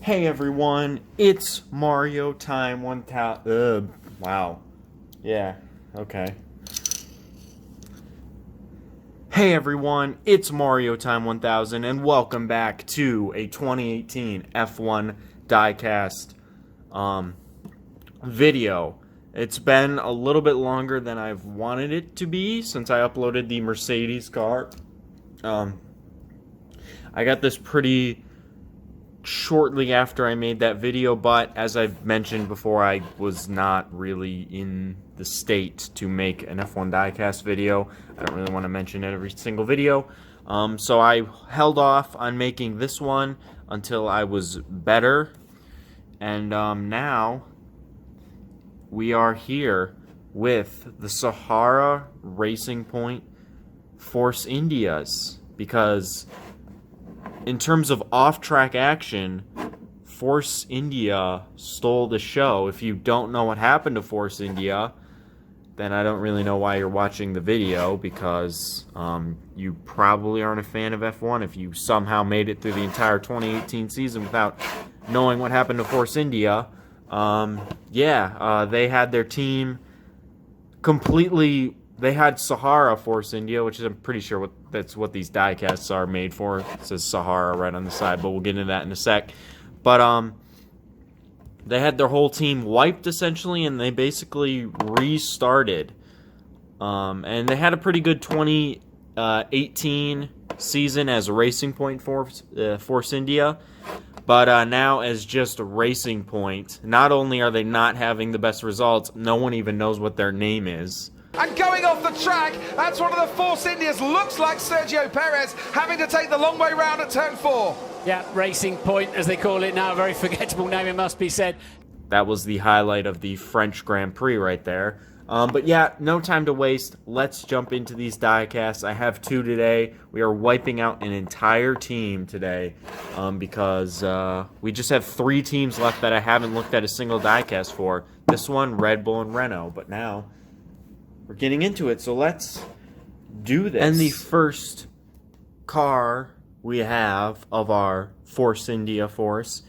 Hey everyone, it's Mario Time 1000. Wow. Yeah, okay. Hey everyone, it's Mario Time 1000 and welcome back to a 2018 F1 Diecast video. It's been a little bit longer than I've wanted it to be since I uploaded the Mercedes car. I got this pretty shortly after I made that video, but as I've mentioned before, I was not really in the state to make an F1 diecast video. I don't really want to mention it every single video, so I held off on making this one until I was better, and now we are here with the Sahara Racing Point Force Indias, because in terms of off-track action, Force India stole the show. If you don't know what happened to Force India, then I don't really know why you're watching the video, because you probably aren't a fan of F1 if you somehow made it through the entire 2018 season without knowing what happened to Force India. They had their team completely. They had Sahara Force India, which is, I'm pretty sure that's what these diecasts are made for. It says Sahara right on the side, but we'll get into that in a sec. But they had their whole team wiped essentially, and they basically restarted. And they had a pretty good 2018 season as Racing Point Force India. But now as just Racing Point, not only are they not having the best results, no one even knows what their name is. And going off the track, that's one of the Force Indias. Looks like Sergio Perez having to take the long way round at turn 4. Yeah, Racing Point, as they call it now. A very forgettable name, it must be said. That was the highlight of the French Grand Prix right there. But yeah, no time to waste. Let's jump into these diecasts. I have two today. We are wiping out an entire team today because we just have 3 teams left that I haven't looked at a single diecast for. This one, Red Bull and Renault. But now we're getting into it, so let's do this. And the first car we have of our Force India force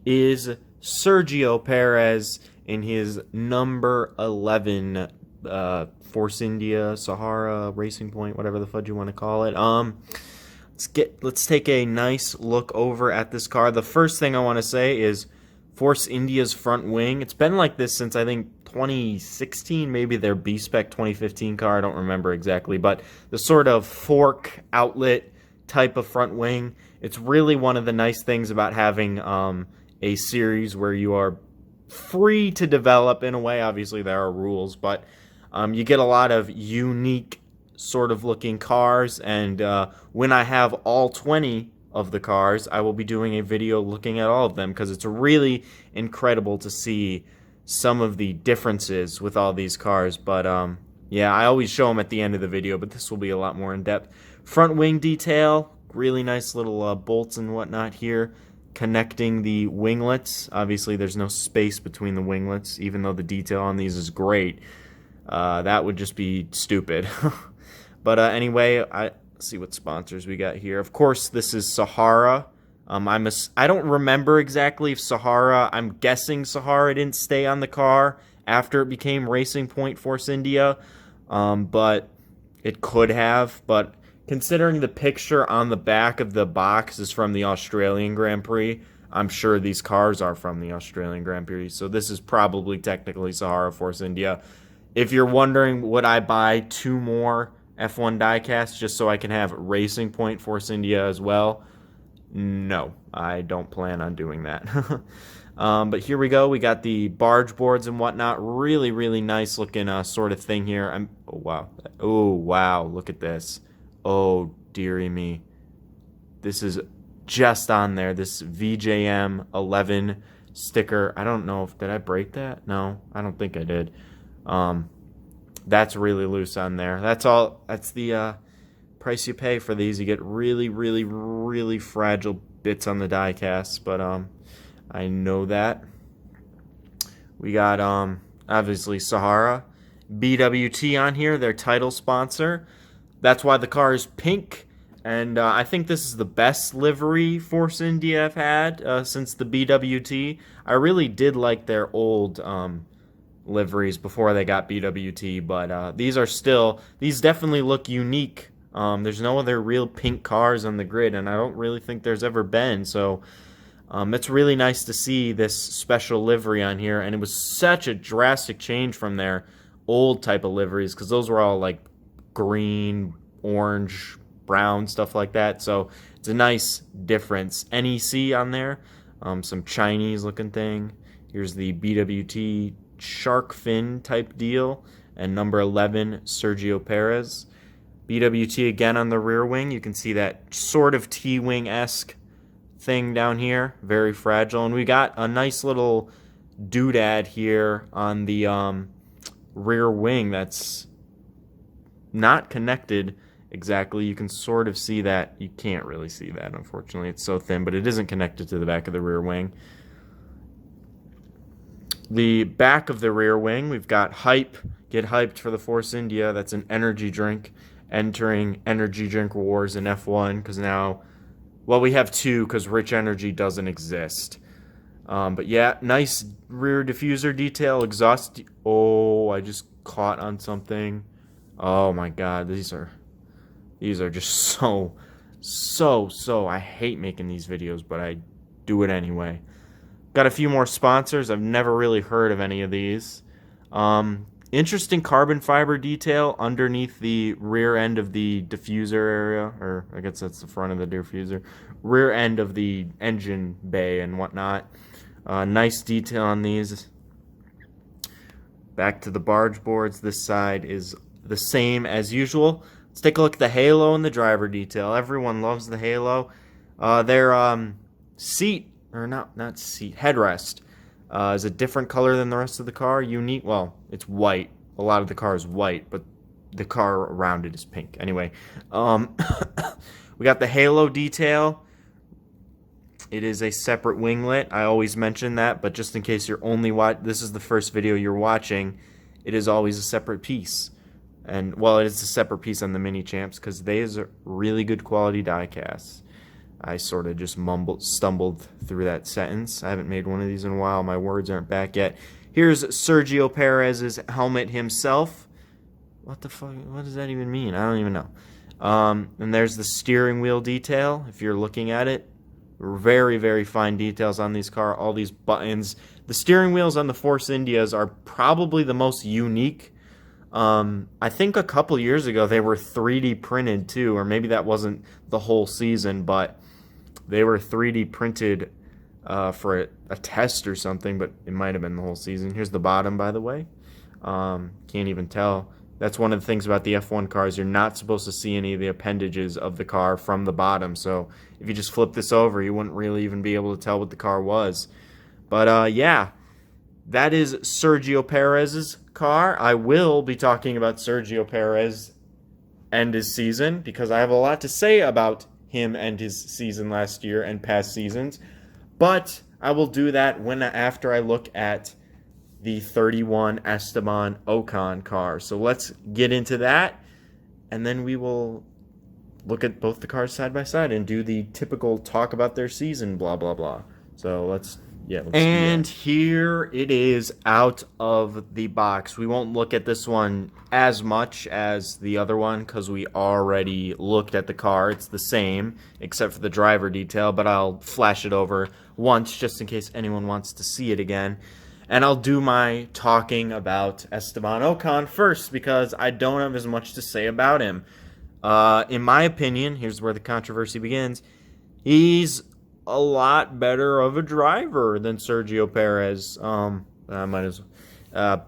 is Sergio Perez in his number 11 Force India Sahara Racing Point, whatever the fudge you want to call it. Let's take a nice look over at this car. The first thing I want to say is Force India's front wing. It's been like this since I think 2016, maybe their B-Spec 2015 car, I don't remember exactly, but the sort of fork outlet type of front wing. It's really one of the nice things about having a series where you are free to develop in a way. Obviously there are rules, but you get a lot of unique sort of looking cars, and when I have all 20 of the cars, I will be doing a video looking at all of them, because it's really incredible to see some of the differences with all these cars. But yeah, I always show them at the end of the video, but this will be a lot more in depth. Front wing detail, really nice little bolts and whatnot here connecting the winglets. Obviously there's no space between the winglets, even though the detail on these is great. That would just be stupid. But anyway, let's see what sponsors we got here. Of course, this is Sahara. I don't remember exactly if Sahara, I'm guessing Sahara didn't stay on the car after it became Racing Point Force India, but it could have. But considering the picture on the back of the box is from the Australian Grand Prix, I'm sure these cars are from the Australian Grand Prix, so this is probably technically Sahara Force India. If you're wondering, would I buy 2 more F1 diecasts just so I can have Racing Point Force India as well? No, I don't plan on doing that. But here we go. We got the barge boards and whatnot. Really, really nice looking sort of thing here. Oh, wow. Oh, wow. Look at this. Oh, dearie me. This is just on there. This VJM11 sticker. I don't know if, did I break that? No, I don't think I did. That's really loose on there. That's all. That's the price you pay for these. You get really, really, really fragile bits on the diecast, but I know that. We got obviously Sahara, BWT on here, their title sponsor. That's why the car is pink. And I think this is the best livery Force India I've had since the BWT. I really did like their old liveries before they got BWT, but these definitely look unique. There's no other real pink cars on the grid, and I don't really think there's ever been, so it's really nice to see this special livery on here, and it was such a drastic change from their old type of liveries, because those were all like green, orange, brown, stuff like that, so it's a nice difference. NEC on there, some Chinese looking thing. Here's the BWT shark fin type deal, and number 11 Sergio Perez. BWT again on the rear wing. You can see that sort of T-wing-esque thing down here, very fragile, and we got a nice little doodad here on the rear wing that's not connected exactly. You can sort of see that. You can't really see that, unfortunately, it's so thin, but it isn't connected to the back of the rear wing. The back of the rear wing, we've got hype. Get hyped for the Force India. That's an energy drink, entering energy drink wars in F1, because now, well, we have two, because Rich Energy doesn't exist. But yeah, nice rear diffuser detail, exhaust. Oh, I just caught on something. Oh my god, these are just so. I hate making these videos, but I do it anyway. Got a few more sponsors. I've never really heard of any of these. Interesting carbon fiber detail underneath the rear end of the diffuser area, or I guess that's the front of the diffuser. Rear end of the engine bay and whatnot. Nice detail on these. Back to the barge boards. This side is the same as usual. Let's take a look at the halo and the driver detail. Everyone loves the halo. Their seat, or not seat, headrest is a different color than the rest of the car. Unique. Well, it's white. A lot of the car is white, but the car around it is pink. Anyway, we got the halo detail. It is a separate winglet. I always mention that, but just in case you're only this is the first video you're watching, it is always a separate piece. And, well, it's a separate piece on the Minichamps, because they is a really good quality die cast. I sort of just stumbled through that sentence. I haven't made one of these in a while. My words aren't back yet. Here's Sergio Perez's helmet himself. What the fuck? What does that even mean? I don't even know. And there's the steering wheel detail, if you're looking at it. Very, very fine details on these cars. All these buttons. The steering wheels on the Force Indias are probably the most unique. I think a couple years ago they were 3D printed too, or maybe that wasn't the whole season, but they were 3D printed for a test or something, but it might have been the whole season. Here's the bottom, by the way. Can't even tell. That's one of the things about the F1 cars. You're not supposed to see any of the appendages of the car from the bottom, so if you just flip this over, you wouldn't really even be able to tell what the car was. But yeah, that is Sergio Perez's car. I will be talking about Sergio Perez and his season, because I have a lot to say about him and his season last year and past seasons, but I will do that after I look at the 31 Esteban Ocon car. So let's get into that, and then we will look at both the cars side by side and do the typical talk about their season, blah blah blah. So let's and here it is out of the box. We won't look at this one as much as the other one, because we already looked at the car. It's the same, except for the driver detail, but I'll flash it over once just in case anyone wants to see it again. And I'll do my talking about Esteban Ocon first, because I don't have as much to say about him. In my opinion, here's where the controversy begins. He's a lot better of a driver than Sergio Perez. I might as well.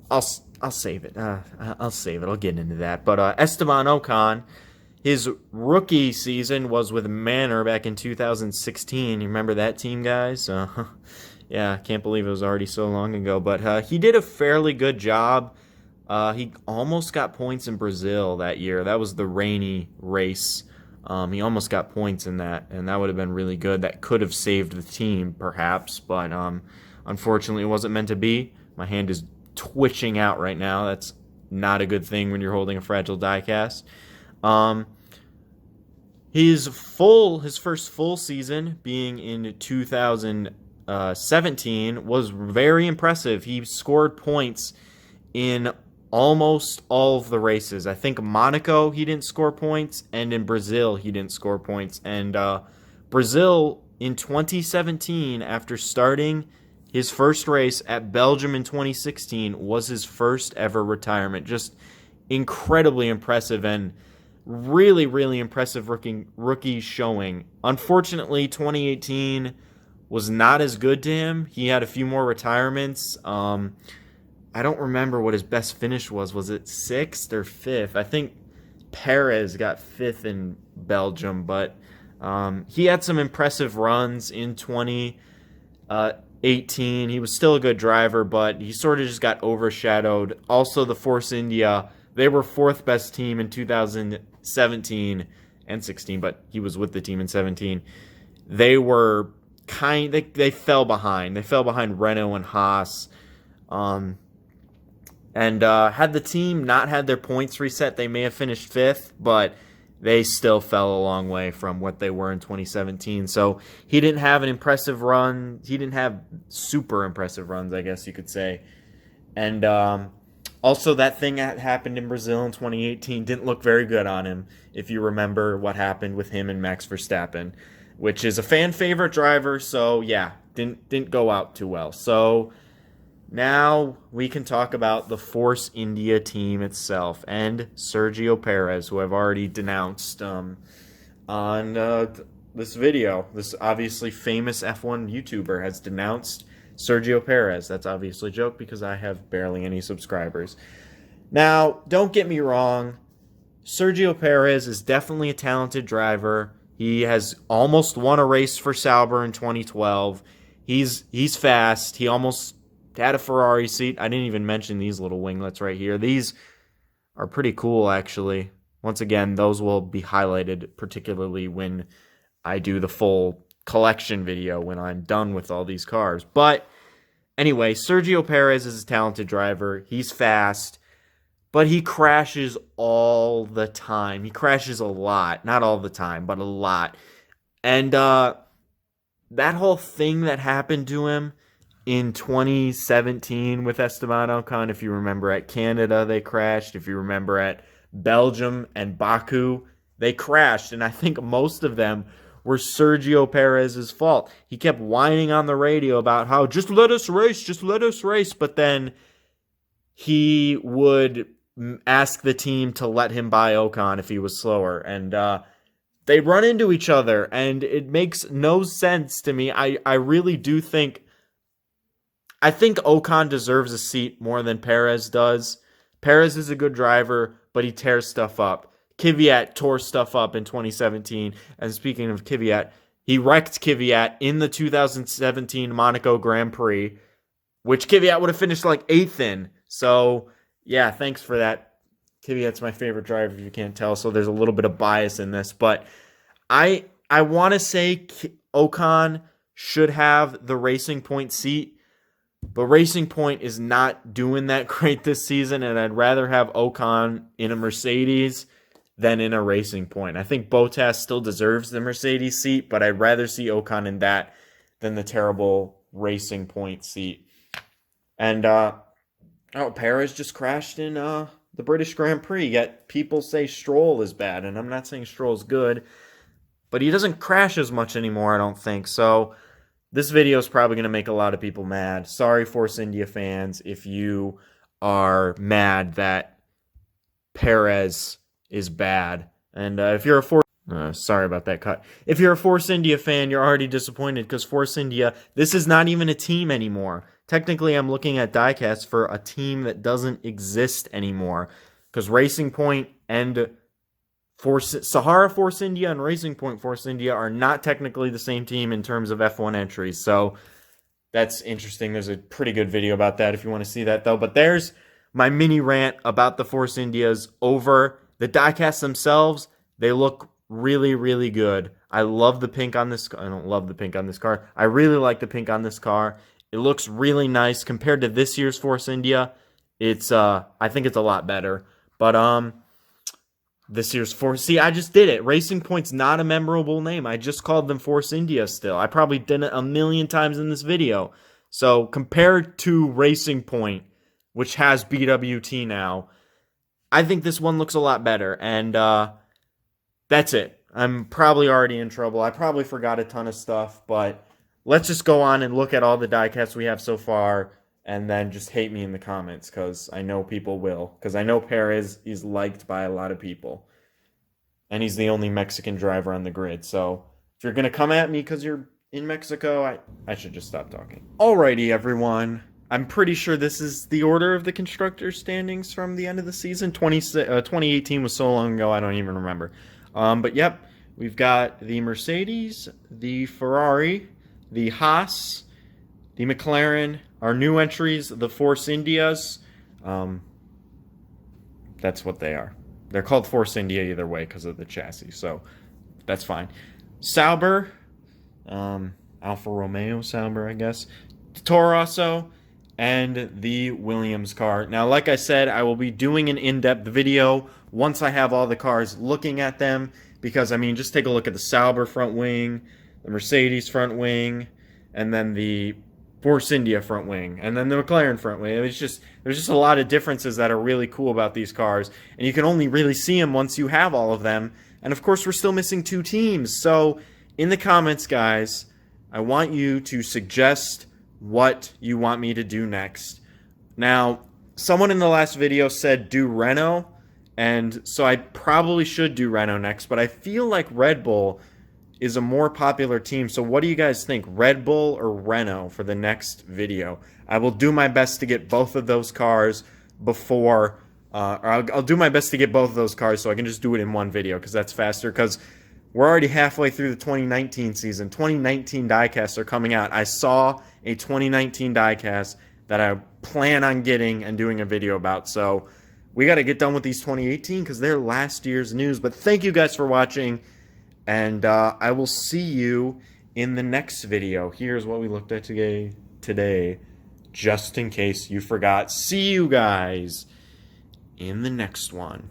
I'll save it. I'll save it. I'll get into that. But Esteban Ocon, his rookie season was with Manor back in 2016. You remember that team, guys? Yeah, I can't believe it was already so long ago. But he did a fairly good job. He almost got points in Brazil that year. That was the rainy race. He almost got points in that, and that would have been really good. That could have saved the team, perhaps, but unfortunately it wasn't meant to be. My hand is twitching out right now. That's not a good thing when you're holding a fragile diecast. His first full season being in 2017 was very impressive. He scored points in almost all of the races. I think Monaco he didn't score points, and in Brazil he didn't score points. And Brazil in 2017, after starting his first race at Belgium in 2016, was his first ever retirement. Just incredibly impressive and really, really impressive rookie showing. Unfortunately, 2018 was not as good to him. He had a few more retirements. I don't remember what his best finish was. Was it 6th or 5th? I think Perez got 5th in Belgium, but he had some impressive runs in 2018. He was still a good driver, but he sort of just got overshadowed. Also, the Force India, they were 4th best team in 2017 and 16, but he was with the team in 17. They were they fell behind. They fell behind Renault and Haas. And had the team not had their points reset, they may have finished 5th, but they still fell a long way from what they were in 2017. So he didn't have an impressive run. He didn't have super impressive runs, I guess you could say. And also that thing that happened in Brazil in 2018 didn't look very good on him, if you remember what happened with him and Max Verstappen, which is a fan favorite driver. So yeah, didn't go out too well. So now we can talk about the Force India team itself and Sergio Perez, who I've already denounced on this video. This obviously famous F1 YouTuber has denounced Sergio Perez. That's obviously a joke because I have barely any subscribers. Now, don't get me wrong. Sergio Perez is definitely a talented driver. He has almost won a race for Sauber in 2012. He's fast. He almost had a Ferrari seat. I didn't even mention these little winglets right here. These are pretty cool, actually. Once again, those will be highlighted, particularly when I do the full collection video, when I'm done with all these cars. But anyway, Sergio Perez is a talented driver. He's fast, but he crashes all the time. He crashes a lot. Not all the time, but a lot. And that whole thing that happened to him in 2017 with Esteban Ocon, if you remember, at Canada they crashed. If you remember, at Belgium and Baku they crashed, and I think most of them were Sergio Perez's fault. He kept whining on the radio about how just let us race, but then he would ask the team to let him buy Ocon if he was slower, and they run into each other, and it makes no sense to me. I really do think Ocon deserves a seat more than Perez does. Perez is a good driver, but he tears stuff up. Kvyat tore stuff up in 2017. And speaking of Kvyat, he wrecked Kvyat in the 2017 Monaco Grand Prix, which Kvyat would have finished like 8th in. So, yeah, thanks for that. Kvyat's my favorite driver, if you can't tell, so there's a little bit of bias in this. But I want to say Ocon should have the Racing Point seat, but Racing Point is not doing that great this season, and I'd rather have Ocon in a Mercedes than in a Racing Point. I think Bottas still deserves the Mercedes seat, but I'd rather see Ocon in that than the terrible Racing Point seat. And Perez just crashed in the British Grand Prix, yet people say Stroll is bad, and I'm not saying Stroll's good, but he doesn't crash as much anymore, I don't think. So this video is probably going to make a lot of people mad. Sorry, Force India fans, if you are mad that Perez is bad. And if you're a sorry about that cut. If you're a Force India fan, you're already disappointed because Force India, this is not even a team anymore. Technically, I'm looking at Diecast for a team that doesn't exist anymore because Racing Point and Sahara Force India and Racing Point Force India are not technically the same team in terms of F1 entries. So that's interesting. There's a pretty good video about that if you want to see that, though. But there's my mini rant about the Force Indias over the Diecast themselves. They look really, really good. I love the pink on this. I don't love the pink on this car. I really like the pink on this car. It looks really nice compared to this year's Force India. It's I think it's a lot better. But this year's Force. See, I just did it. Racing Point's not a memorable name. I just called them Force India still. I probably did it a million times in this video. So compared to Racing Point, which has BWT now, I think this one looks a lot better. And that's it. I'm probably already in trouble. I probably forgot a ton of stuff, but let's just go on and look at all the diecasts we have so far, and then just hate me in the comments, because I know people will. Because I know Perez is liked by a lot of people. And he's the only Mexican driver on the grid. So if you're going to come at me because you're in Mexico, I should just stop talking. Alrighty, everyone. I'm pretty sure this is the order of the constructors' standings from the end of the season. 2018 was so long ago, I don't even remember. But yep, we've got the Mercedes, the Ferrari, the Haas, the McLaren, our new entries, the Force Indias. That's what they are. They're called Force India either way because of the chassis, so that's fine. Sauber, Alfa Romeo Sauber, I guess. Toro Rosso, and the Williams car. Now, like I said, I will be doing an in-depth video once I have all the cars, looking at them, because, I mean, just take a look at the Sauber front wing, the Mercedes front wing, and then the Force India front wing, and then the McLaren front wing. There's just a lot of differences that are really cool about these cars, and you can only really see them once you have all of them. And, of course, we're still missing 2 teams. So, in the comments, guys, I want you to suggest what you want me to do next. Now, someone in the last video said do Renault, and so I probably should do Renault next, but I feel like Red Bull is a more popular team. So what do you guys think, Red Bull or Renault for the next video? I will do my best to get both of those cars before, or I'll do my best to get both of those cars so I can just do it in one video, because that's faster, because we're already halfway through the 2019 season. 2019 diecasts are coming out. I saw a 2019 diecast that I plan on getting and doing a video about. So we got to get done with these 2018 because they're last year's news. But thank you guys for watching, and I will see you in the next video. Here's what we looked at today, just in case you forgot. See you guys in the next one.